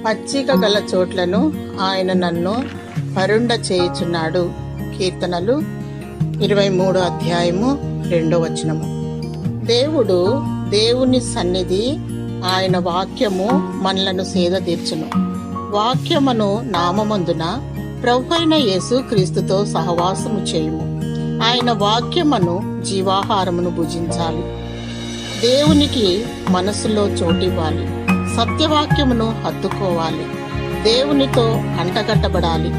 పచ్చిక గల చోట్లను ఆయన నన్ను పరుండ చేయుచున్నాడు. కీర్తనలు 23 అధ్యాయము 2వ వచనము. దేవుని సన్నిధి, ఆయన వాక్యము మనలను సేదతీర్చును. వాక్యమును నామమందున ప్రభువైన యేసు క్రీస్తుతో సహవాసము చేయుము. ఆయన వాక్యమును జీవాహారమును భుజించాలి. దేవునికి మనసులో చోటివ్వాలి. సత్యవాక్యమును హత్తుకోవాలి. దేవునితో అంటగట్టబడాలి.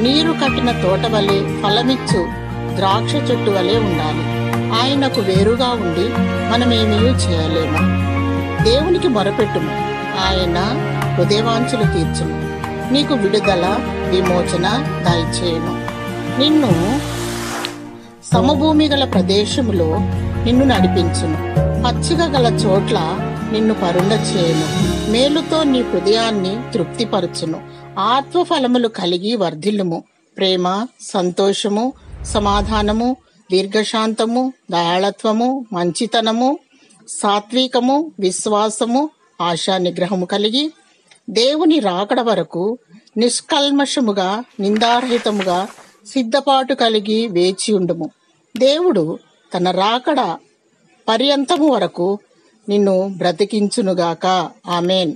నీరు కట్టిన తోట వలె, ఫలమిచ్చు ద్రాక్ష చెట్టు వలె ఉండాలి. ఆయనకు వేరుగా ఉండి మనమేమీ చేయలేము. దేవునికి మొరపెట్టుము, ఆయన హృదయవాంఛలు తీర్చును. నీకు విడుదల, విమోచన దయచేయును. నిన్ను సమభూమి గల ప్రదేశములో నిన్ను నడిపించును. పచ్చిక గల చోట్ల నిన్ను పరుండ చేయును. మేలుతో నీ హృదయాన్ని తృప్తిపరచును. ఆత్మఫలములు కలిగి వర్ధిల్లుము. ప్రేమ, సంతోషము, సమాధానము, దీర్ఘశాంతము, దయాళత్వము, మంచితనము, సాత్వికము, విశ్వాసము, ఆశా నిగ్రహము కలిగి దేవుని రాకడ వరకు నిష్కల్మషముగా, నిందారహితముగా సిద్ధపాటు కలిగి వేచియుండుము. దేవుడు తన రాకడ పర్యంతము వరకు నిన్ను బ్రతికించునుగాక. ఆమేన్.